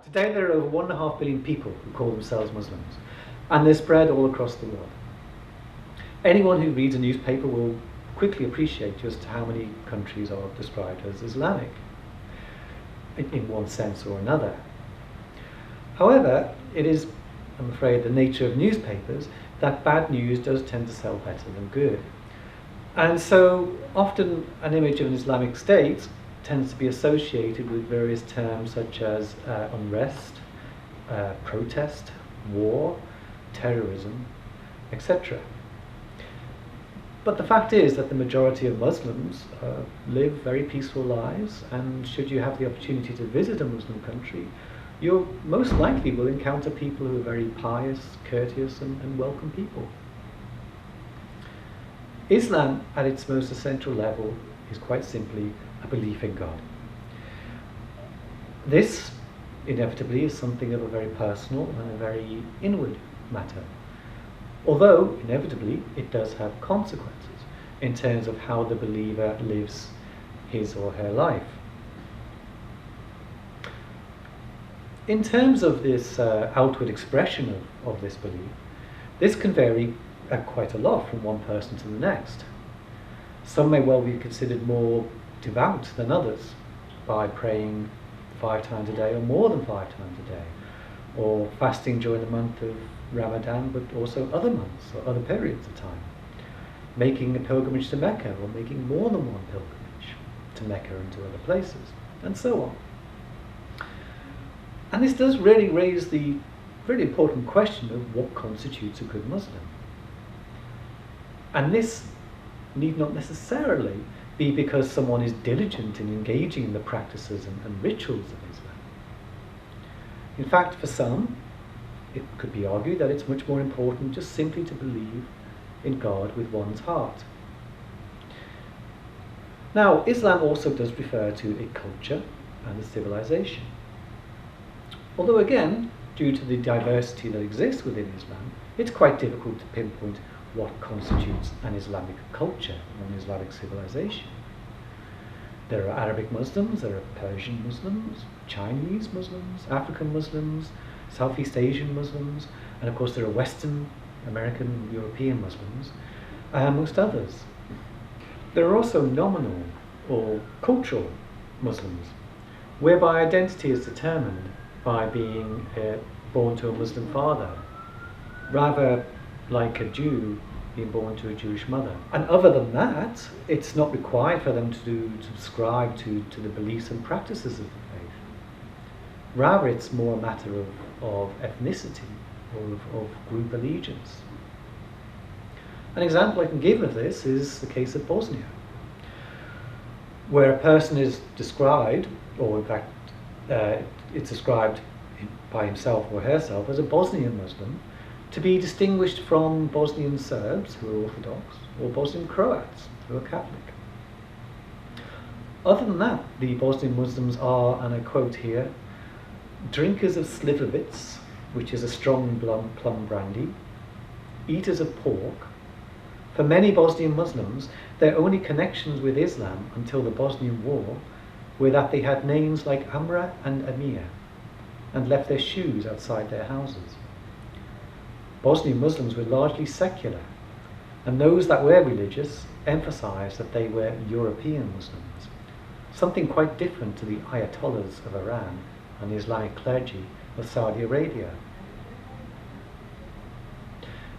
Today there are over 1.5 billion people who call themselves Muslims, and they're spread all across the world. Anyone who reads a newspaper will quickly appreciate just how many countries are described as Islamic, in one sense or another. However, it is, I'm afraid, the nature of newspapers that bad news does tend to sell better than good. And so often an image of an Islamic state tends to be associated with various terms such as unrest, protest, war, terrorism, etc. But the fact is that the majority of Muslims live very peaceful lives, and should you have the opportunity to visit a Muslim country, you most likely will encounter people who are very pious, courteous, and welcome people. Islam, at its most essential level, is quite simply a belief in God. This, inevitably, is something of a very personal and a very inward matter. Although, inevitably, it does have consequences in terms of how the believer lives his or her life. In terms of this outward expression of this belief, this can vary quite a lot from one person to the next. Some may well be considered more devout than others by praying 5 times a day or more than 5 times a day, or fasting during the month of Ramadan, but also other months or other periods of time, making a pilgrimage to Mecca or making more than one pilgrimage to Mecca and to other places, and so on. And this does really raise the very important question of what constitutes a good Muslim. And this need not necessarily be because someone is diligent in engaging in the practices and rituals of Islam. In fact, for some, it could be argued that it's much more important just simply to believe in God with one's heart. Now, Islam also does refer to a culture and a civilization. Although again, due to the diversity that exists within Islam, it's quite difficult to pinpoint what constitutes an Islamic culture or an Islamic civilization. There are Arabic Muslims, there are Persian Muslims, Chinese Muslims, African Muslims, Southeast Asian Muslims, and of course there are Western, American, and European Muslims, amongst others. There are also nominal or cultural Muslims, whereby identity is determined by being born to a Muslim father, rather like a Jew being born to a Jewish mother. And other than that, it's not required for them to subscribe to the beliefs and practices of the faith. Rather, it's more a matter of ethnicity or of group allegiance. An example I can give of this is the case of Bosnia, where a person is described, or in fact it's described by himself or herself as a Bosnian Muslim, to be distinguished from Bosnian Serbs, who are Orthodox, or Bosnian Croats, who are Catholic. Other than that, the Bosnian Muslims are, and I quote here, drinkers of slivovitz, which is a strong plum brandy, eaters of pork. For many Bosnian Muslims, their only connections with Islam until the Bosnian War were that they had names like Amra and Amir, and left their shoes outside their houses. Bosnian Muslims were largely secular, and those that were religious emphasized that they were European Muslims, something quite different to the Ayatollahs of Iran and the Islamic clergy of Saudi Arabia.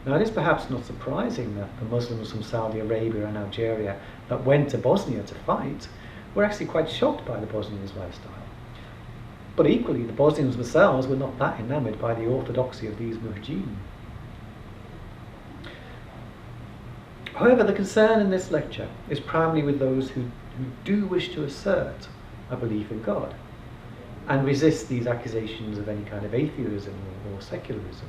Now, it is perhaps not surprising that the Muslims from Saudi Arabia and Algeria that went to Bosnia to fight were actually quite shocked by the Bosnians' lifestyle. But equally, the Bosnians themselves were not that enamored by the orthodoxy of these mujahideen. However, the concern in this lecture is primarily with those who do wish to assert a belief in God and resist these accusations of any kind of atheism or secularism.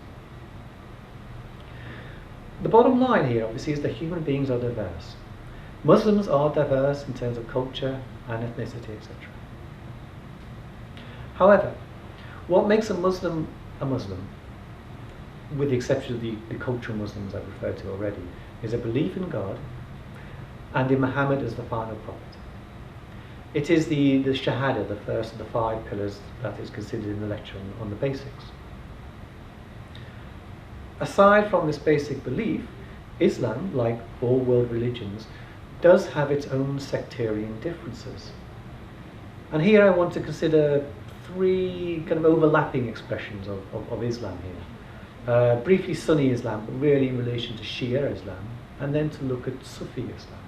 The bottom line here, obviously, is that human beings are diverse. Muslims are diverse in terms of culture and ethnicity, etc. However, what makes a Muslim, with the exception of the cultural Muslims I've referred to already, is a belief in God and in Muhammad as the final prophet. It is the Shahada, the first of the 5 pillars that is considered in the lecture on the basics. Aside from this basic belief, Islam, like all world religions, does have its own sectarian differences. And here I want to consider 3 kind of overlapping expressions of Islam here. Briefly Sunni Islam, but really in relation to Shia Islam, and then to look at Sufi Islam.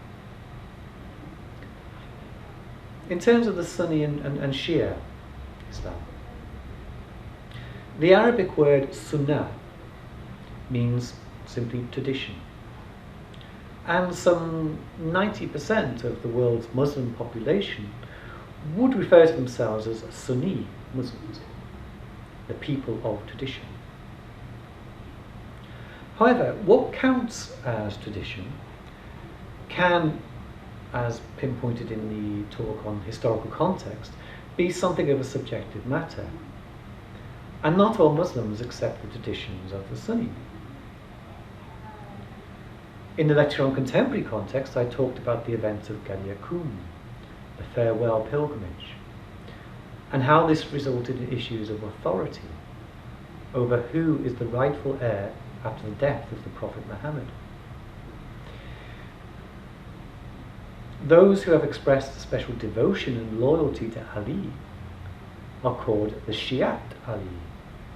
In terms of the Sunni and Shia Islam, the Arabic word sunnah means simply tradition. And some 90% of the world's Muslim population would refer to themselves as Sunni Muslims, the people of tradition. However, what counts as tradition can, as pinpointed in the talk on historical context, be something of a subjective matter. And not all Muslims accept the traditions of the Sunni. In the lecture on contemporary context, I talked about the event of Ghadir Khumm, the farewell pilgrimage, and how this resulted in issues of authority over who is the rightful heir after the death of the Prophet Muhammad. Those who have expressed a special devotion and loyalty to Ali are called the Shi'at Ali,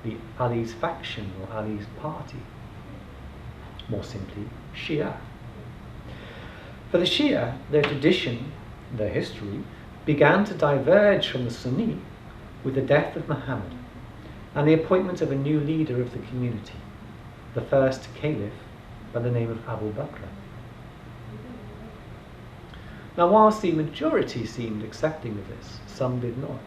the Ali's faction or Ali's party. More simply, Shia. For the Shia, their tradition, their history, began to diverge from the Sunni with the death of Muhammad and the appointment of a new leader of the community, the first caliph by the name of Abu Bakr. Now, whilst the majority seemed accepting of this, some did not.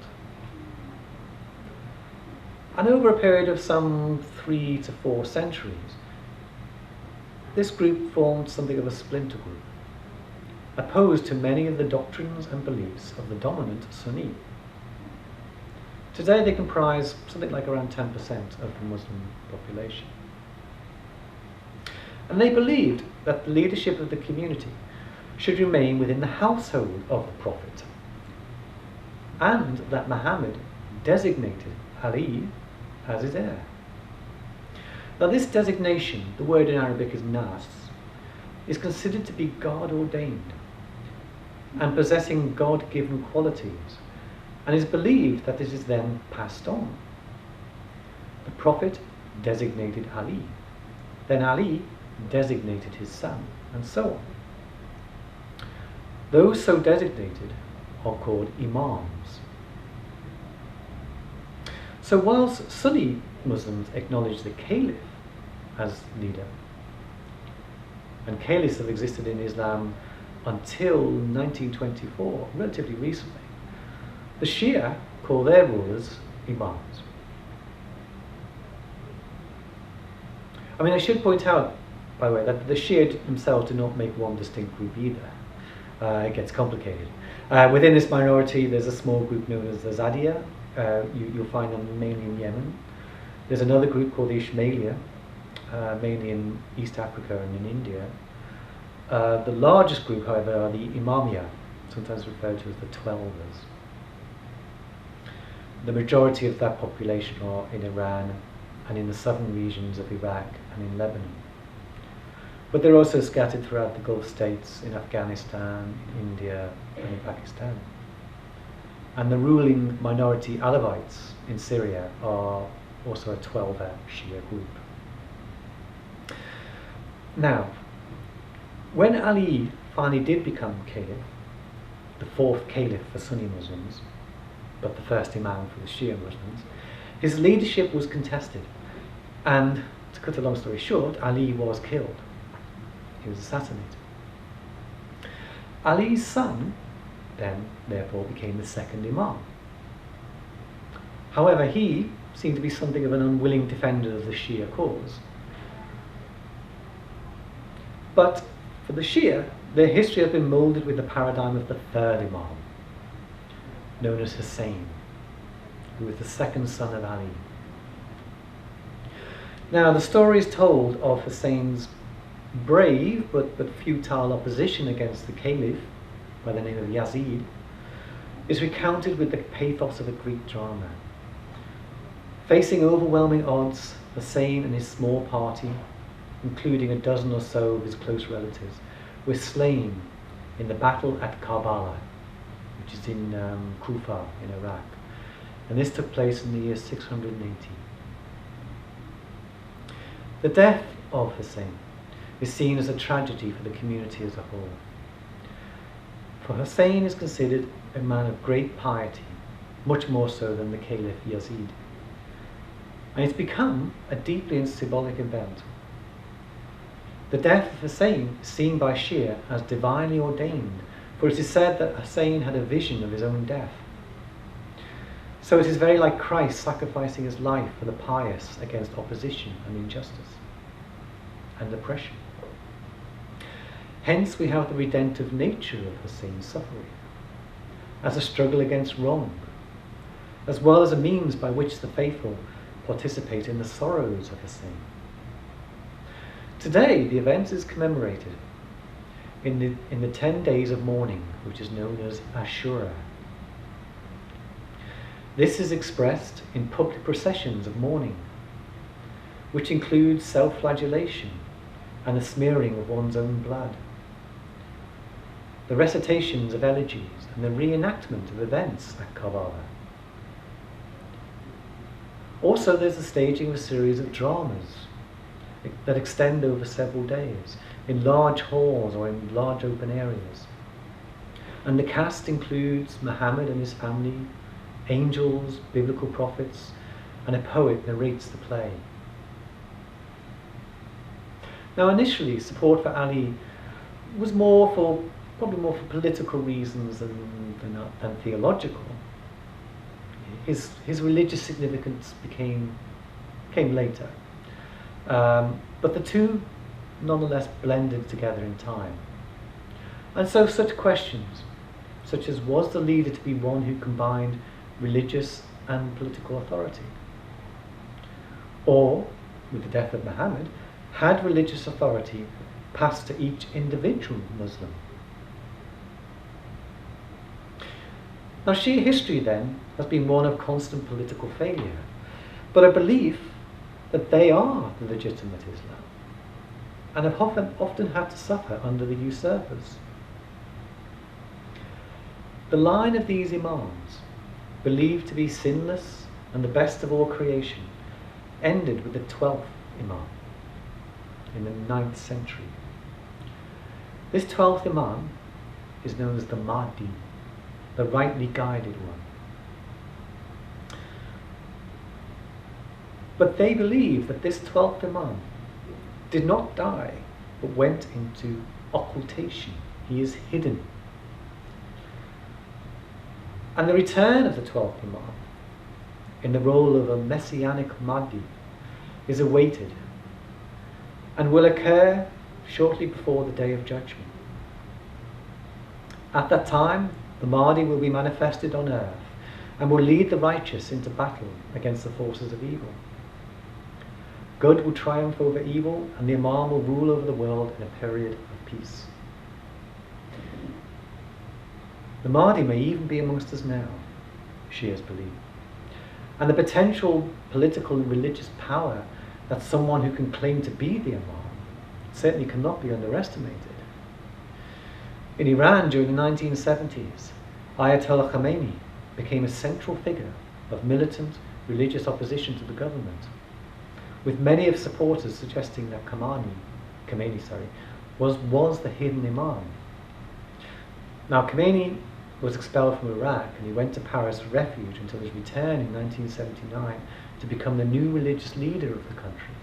And over a period of some 3 to 4 centuries, this group formed something of a splinter group, opposed to many of the doctrines and beliefs of the dominant Sunni. Today they comprise something like around 10% of the Muslim population. And they believed that the leadership of the community should remain within the household of the Prophet, and that Muhammad designated Ali as his heir. Now this designation, the word in Arabic is nas, is considered to be God-ordained and possessing God-given qualities, and is believed that it is then passed on. The Prophet designated Ali, then Ali designated his son, and so on. Those so designated are called imams. So whilst Sunni Muslims acknowledge the caliph as leader, and caliphs have existed in Islam until 1924, relatively recently, the Shia call their rulers imams. I mean, I should point out, by the way, that the Shia themselves do not make one distinct group either. It gets complicated. Within this minority, there's a small group known as the Zadiyah. You'll find them mainly in Yemen. There's another group called the Ismailia, mainly in East Africa and in India. The largest group, however, are the Imamiyah, sometimes referred to as the Twelvers. The majority of that population are in Iran and in the southern regions of Iraq and in Lebanon. But they're also scattered throughout the Gulf states, in Afghanistan, in India, and in Pakistan. And the ruling minority Alawites in Syria are also a 12er Shia group. Now, when Ali finally did become caliph, the 4th caliph for Sunni Muslims, but the first imam for the Shia Muslims, his leadership was contested. And to cut a long story short, Ali was killed. He was assassinated. Ali's son then, therefore, became the 2nd imam. However, he seemed to be something of an unwilling defender of the Shia cause. But for the Shia, their history has been moulded with the paradigm of the 3rd imam, known as Hussein, who was the 2nd son of Ali. Now, the story is told of Hussein's brave but futile opposition against the caliph by the name of Yazid, is recounted with the pathos of a Greek drama. Facing overwhelming odds, Hussein and his small party, including a dozen or so of his close relatives, were slain in the battle at Karbala, which is in Kufa in Iraq. And this took place in the year 680. The death of Hussein is seen as a tragedy for the community as a whole. For Hussein is considered a man of great piety, much more so than the Caliph Yazid. And it's become a deeply symbolic event. The death of Hussein is seen by Shia as divinely ordained, for it is said that Hussein had a vision of his own death. So it is very like Christ sacrificing his life for the pious against opposition and injustice and oppression. Hence we have the redemptive nature of Hussein's suffering as a struggle against wrong, as well as a means by which the faithful participate in the sorrows of Hussein. Today the event is commemorated in the 10 days of mourning, which is known as Ashura. This is expressed in public processions of mourning, which includes self-flagellation and the smearing of one's own blood, the recitations of elegies and the reenactment of events at Karbala. Also there's the staging of a series of dramas that extend over several days in large halls or in large open areas. And the cast includes Muhammad and his family, angels, biblical prophets, and a poet narrates the play. Now initially support for Ali was probably more for political reasons than theological. His religious significance came later. But the two nonetheless blended together in time. And so such questions, such as was the leader to be one who combined religious and political authority? Or, with the death of Muhammad, had religious authority passed to each individual Muslim? Now Shia history then has been one of constant political failure, but a belief that they are the legitimate Islam, and have often had to suffer under the usurpers. The line of these imams, believed to be sinless and the best of all creation, ended with the 12th imam in the 9th century. This 12th imam is known as the Mahdi, the rightly guided one. But they believe that this 12th imam did not die, but went into occultation. He is hidden. And the return of the 12th imam, in the role of a messianic Mahdi, is awaited and will occur shortly before the Day of Judgment. At that time, the Mahdi will be manifested on earth and will lead the righteous into battle against the forces of evil. Good will triumph over evil, and the Imam will rule over the world in a period of peace. The Mahdi may even be amongst us now, Shias believe. And the potential political and religious power that someone who can claim to be the Imam certainly cannot be underestimated. In Iran during the 1970s, Ayatollah Khomeini became a central figure of militant religious opposition to the government, with many of his supporters suggesting that Khomeini was the hidden Imam. Now Khomeini was expelled from Iraq and he went to Paris for refuge until his return in 1979 to become the new religious leader of the country.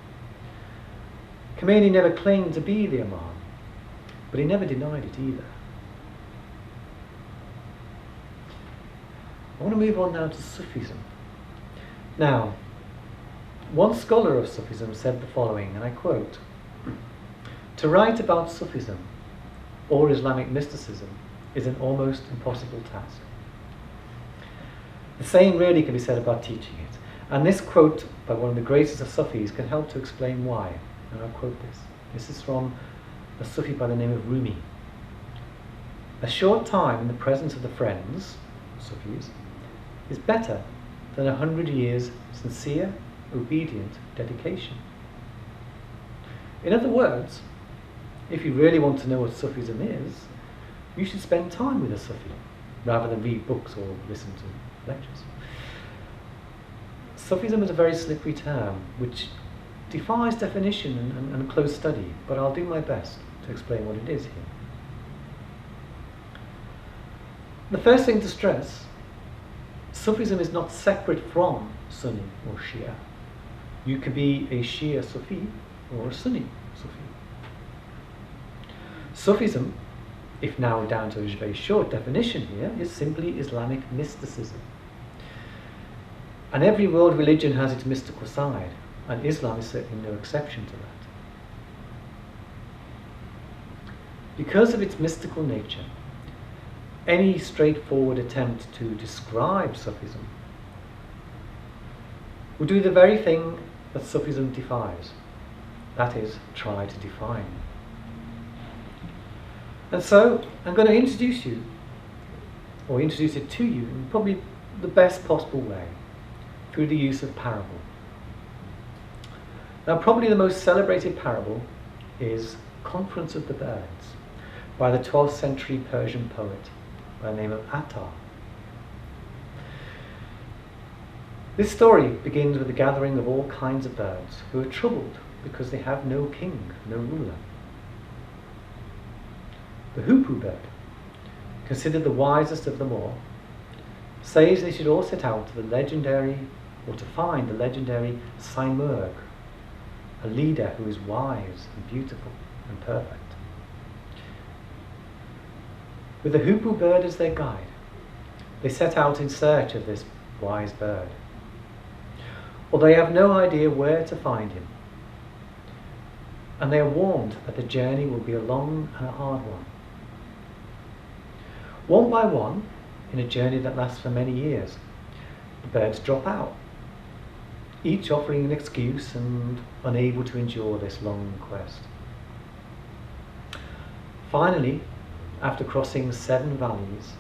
Khomeini never claimed to be the Imam, but he never denied it either. I want to move on now to Sufism. Now, one scholar of Sufism said the following, and I quote, "To write about Sufism or Islamic mysticism is an almost impossible task." The same really can be said about teaching it. And this quote by one of the greatest of Sufis can help to explain why. And I'll quote this. This is from a Sufi by the name of Rumi. "A short time in the presence of the friends," Sufis, is better than 100 years sincere, obedient dedication. In other words, if you really want to know what Sufism is, you should spend time with a Sufi rather than read books or listen to lectures. Sufism is a very slippery term which defies definition and close study, but I'll do my best to explain what it is here. The first thing to stress, Sufism is not separate from Sunni or Shia. You could be a Shia Sufi or a Sunni Sufi. Sufism, if narrowed down to a very short definition here, is simply Islamic mysticism. And every world religion has its mystical side, and Islam is certainly no exception to that. Because of its mystical nature, any straightforward attempt to describe Sufism will do the very thing that Sufism defies, that is, try to define. And so, I'm going to introduce you, or introduce it to you, in probably the best possible way, through the use of parable. Now, probably the most celebrated parable is Conference of the Birds, by the 12th century Persian poet by the name of Attar. This story begins with the gathering of all kinds of birds who are troubled because they have no king, no ruler. The hoopoe bird, considered the wisest of them all, says they should all set out to find the legendary Simurgh, a leader who is wise and beautiful and perfect. With the hoopoe bird as their guide, they set out in search of this wise bird. Although they have no idea where to find him, and they are warned that the journey will be a long and a hard one. One by one, in a journey that lasts for many years, the birds drop out, each offering an excuse and unable to endure this long quest. Finally, after crossing 7 valleys,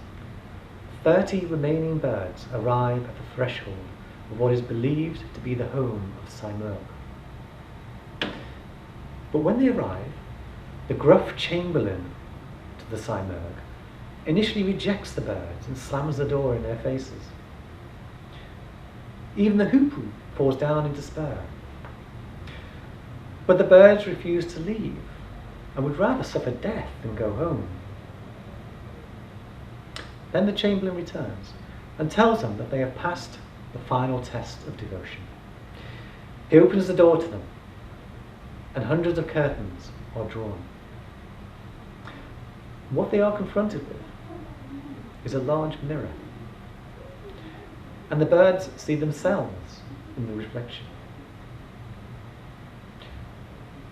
30 remaining birds arrive at the threshold of what is believed to be the home of Simurgh. But when they arrive, the gruff chamberlain to the Simurgh initially rejects the birds and slams the door in their faces. Even the hoopoe falls down in despair. But the birds refuse to leave and would rather suffer death than go home. Then the chamberlain returns and tells them that they have passed the final test of devotion. He opens the door to them, and hundreds of curtains are drawn. What they are confronted with is a large mirror, and the birds see themselves in the reflection.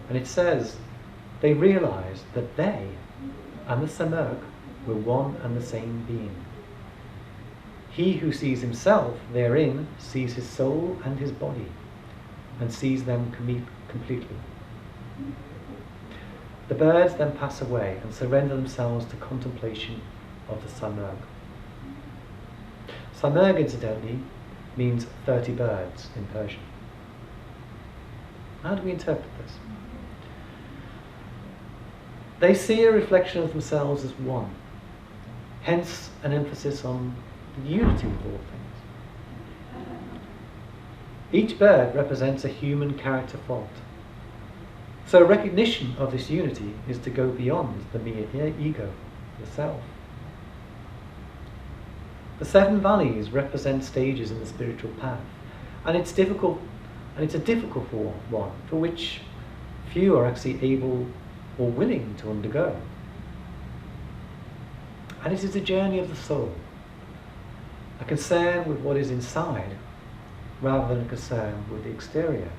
And it says they realize that they and the Simurgh were one and the same being. He who sees himself therein sees his soul and his body, and sees them completely. The birds then pass away and surrender themselves to contemplation of the Simurgh. Simurgh, incidentally, means 30 birds in Persian. How do we interpret this? They see a reflection of themselves as one, hence an emphasis on the unity of all things. Each bird represents a human character fault. So recognition of this unity is to go beyond the mere ego, the self. The 7 valleys represent stages in the spiritual path, and it's a difficult one for which few are actually able or willing to undergo. And it is a journey of the soul, a concern with what is inside rather than a concern with the exterior.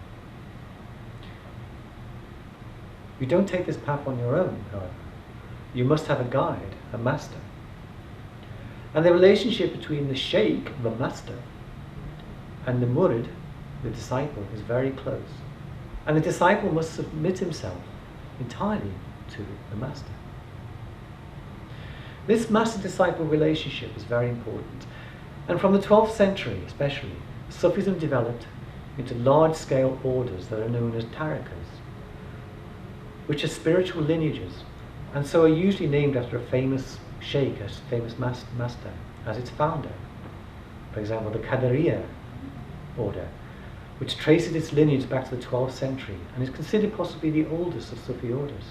You don't take this path on your own, however. You must have a guide, a master. And the relationship between the sheikh, the master, and the murid, the disciple, is very close. And the disciple must submit himself entirely to the master. This master-disciple relationship is very important, And from the 12th century especially, Sufism developed into large-scale orders that are known as tariqas, which are spiritual lineages, and so are usually named after a famous sheikh, a famous master, as its founder. For example, the Qadariya order, which traces its lineage back to the 12th century and is considered possibly the oldest of Sufi orders.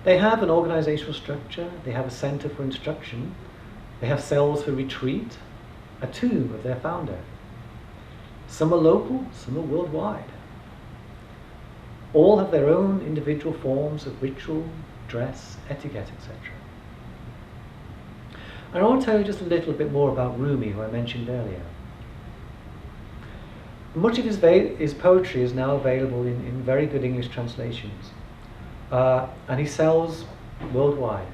They have an organizational structure, they have a center for instruction, they have cells for retreat, a tomb of their founder. Some are local, some are worldwide. All have their own individual forms of ritual, dress, etiquette, etc. And I want to tell you just a little bit more about Rumi, who I mentioned earlier. Much of his poetry is now available in very good English translations, and he sells worldwide.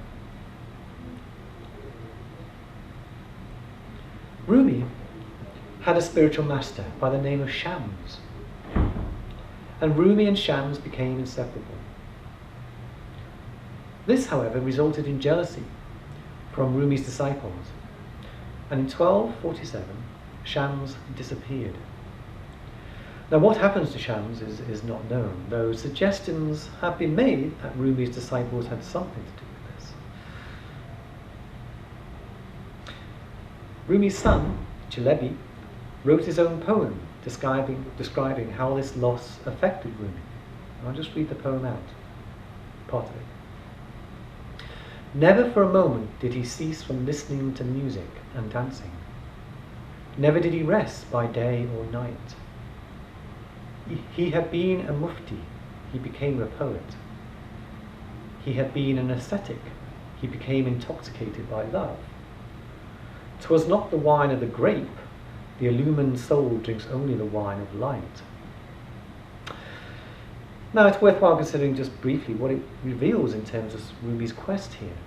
Rumi had a spiritual master by the name of Shams, and Rumi and Shams became inseparable. This, however, resulted in jealousy from Rumi's disciples, and in 1247 Shams disappeared. Now, what happens to Shams is not known, though suggestions have been made that Rumi's disciples had something to do with this. Rumi's son, Chalebi, wrote his own poem describing how this loss affected Rumi. I'll just read the poem out, part of it. Never for a moment did he cease from listening to music and dancing. Never did he rest by day or night. He had been a mufti, he became a poet. He had been an ascetic, he became intoxicated by love. 'Twas not the wine of the grape, the illumined soul drinks only the wine of light. Now it's worthwhile considering just briefly what it reveals in terms of Rumi's quest here.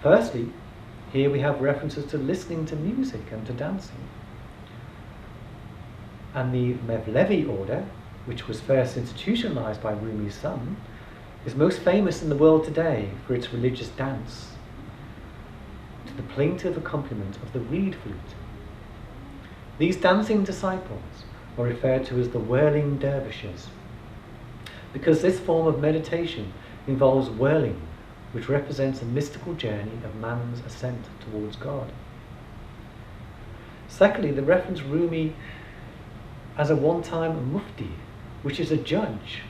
Firstly, here we have references to listening to music and to dancing. And the Mevlevi order, which was first institutionalized by Rumi's son, is most famous in the world today for its religious dance to the plaintive accompaniment of the reed flute. These dancing disciples are referred to as the whirling dervishes, because this form of meditation involves whirling, which represents a mystical journey of man's ascent towards God. Secondly, the reference Rumi as a one-time mufti, which is a judge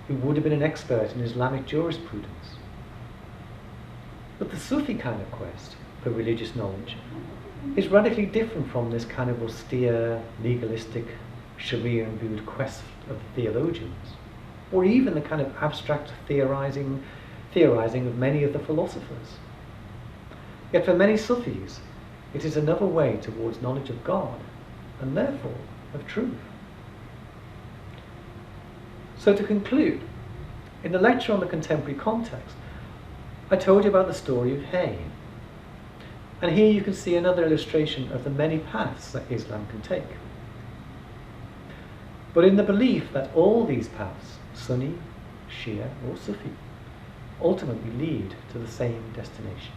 who would have been an expert in Islamic jurisprudence. But the Sufi kind of quest for religious knowledge is radically different from this kind of austere, legalistic, Sharia-imbued quest of the theologians, or even the kind of abstract theorizing of many of the philosophers. Yet for many Sufis, it is another way towards knowledge of God, and therefore of truth. So to conclude, in the lecture on the contemporary context, I told you about the story of Hay. And here you can see another illustration of the many paths that Islam can take. But in the belief that all these paths, Sunni, Shia or Sufi, ultimately lead to the same destination.